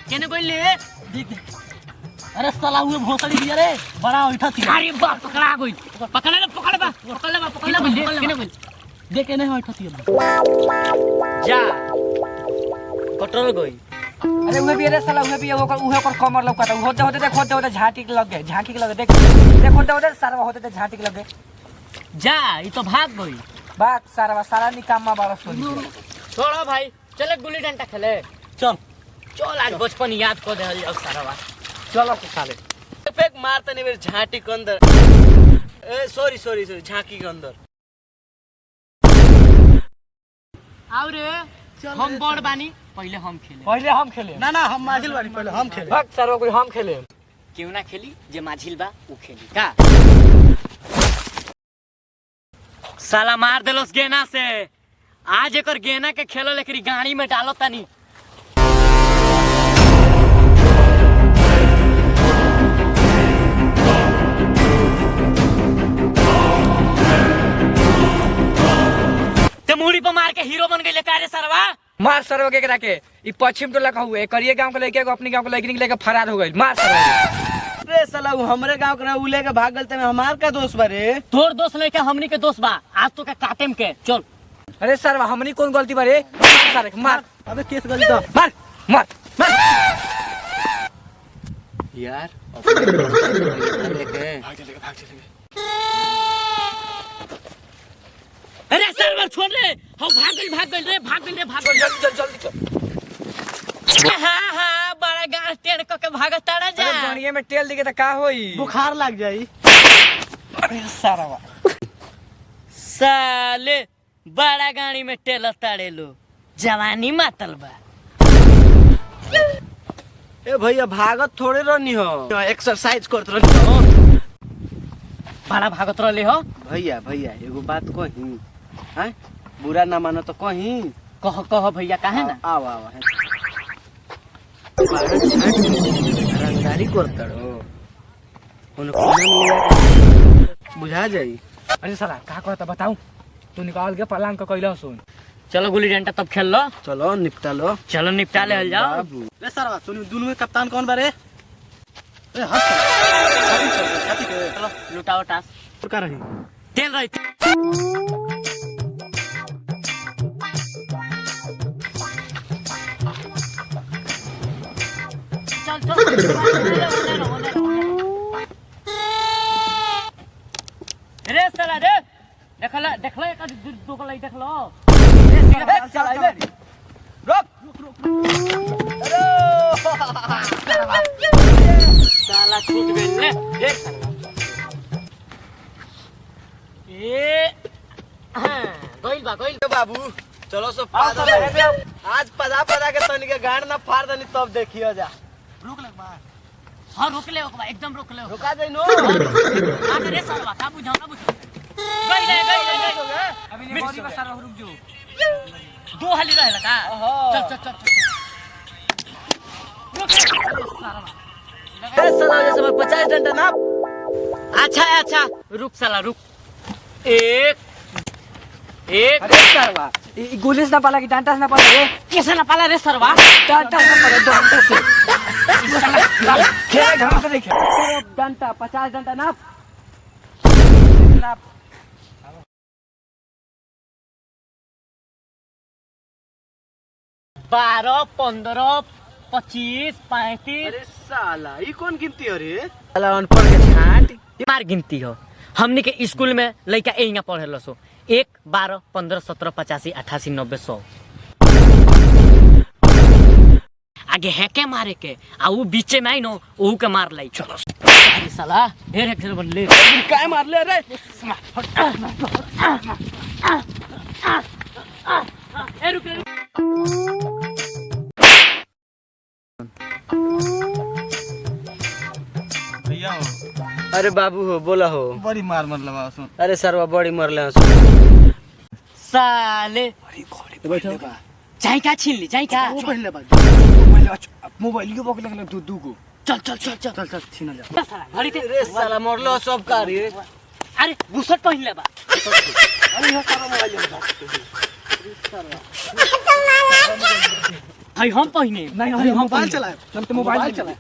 केने बोले देख अरे साला हुए भोसड़ी दिया रे बड़ा उठा थी। अरे बाप पकड़ा गई पकड़ ले केने बोल देख केने उठा थी जा कटोल गई। अरे उहे भी रे साला उहे भी उहे पर कमर लौकाता होते होते देख होते होते झांटी के लग गए झांकी के लगे देख होते होते सारा होते होते झांटी के लगे जा ये तो भाग गई। बात सारा निकामा बाड़ा सोनी छोड़ो भाई चले गुल्ली डंडा खेले चल चल आज बचपन याद कर दे जाओ सारा बात चलो तो साले फेक मारता नहीं मेरे झांटी के अंदर सॉरी झांकी के अंदर आओ रे हम बड़ बानी पहले हम खेले ना ना हम माजिल बानी पहले हम खेले भाग सारा कोई हम खेले क्यों ना खेली जे माझिल बा उ खेली का साला मार देलोस गेना से आज एकर गेना के खेलो लेकरी गाड़ी में डालो तनी ते मुड़ी पर मार के हीरो बन गइले का रे सरवा मार सरवा के करा के ई पश्चिम टोला का हुए करिए गांव के लड़के को अपनी गांव के लड़की के लेके फरार हो गई मार सरवा रे साला वो हमरे गांव के उ लेके भाग गल तमे हमार का दोस्त बारे तोर दोस्त लेके हमनी के दोस्त बा आज तो के काटेम के चल। अरे सरवा हमनी कौन गलती बारे मार सारे मार अबे केस गली तो मार मार मार यार अरे सरवर छोड़ रे हम भाग गइल जल्दी चल हाँ बड़ा गाड़ टेढ़ के भागत ताड़ा जा अरे गाड़िए में तेल दिखे तो का होई बुखार लग जाई। अरे सरवा साले बड़ा गाड़ी में टेल ताड़े लो जवानी मातल बा ए भैया भागत थोड़े रहनी हो एक्सरसाइज करत रहनी हो बड़ा भागत रहले हो भैया एगो बात कही हैं बुरा ना मानो तो कही कह भैया काहे ना आवा रंगदारी करता रहो बुझा जाई। अरे साला का कहता बताऊं तू निकाल के पलांग का कइला सुन चलो गुल्ली डंडा तब खेल लो चलो निपटा लो चलो निपटा ले जाओ बाबू रे सरवा सुन दोनों में कप्तान कौन बारे ए हट छाती पे चलो लुटाओ टास का रही तेल रही रे साला रे देखला एक दो को लाई देखलो साला छूट गइल ले देख ए गइल बाबू चलो सब आज पदा के तनी के गाड़ ना फाड़ दनी तब देखियो जा रुक लग बा हां रोक ले ओकरा एकदम रोक ले रुका जाई नो आगे रे साला का बुझाओ ना बुझ गइल अभी ने बॉडी में सारा रुक जो दो हाली रहेला का चल ए साला जैसे मैं 50 डंडा ना अच्छा रुक साला रुक एक अरे सरवा ई गोली से ना पाला की डांटा से ना पाला रे कैसे ना पाला रे सरवा डांटा से पाला डांटा से खेल ढंग से देखे डांटा 50 डांटा ना 12 15 25 35 अरे साला ई कौन गिनती हो रे साला अनपढ़ के छाट मार गिनती हो हमनी के स्कूल में लइका एहिंगा पढ़ेलो सो 1 12 15 17 85 88 90 100 आगे हेके मारे के आ उ बीचे में आई नो ओहू के मार लाई चलो अरे साला ढेर हेके बन ले काय मार ले रे ए रुक भैया हो अरे बाबू हो बोला हो बड़ी मार लगा सुन अरे सरवा बड़ी मरले साले बैठो चाय का छीन ली चाय का वो पहले बात मोबाइल के बक लगल दू को चल चल छीना जा साला घड़ी ते रे साला मरलो सब का रे अरे बुशर्ट पहन ले बा अरे यह सारा मोबाइल ले भाई हम पहने नहीं अरे मोबाइल चलाए हम तो मोबाइल चलाए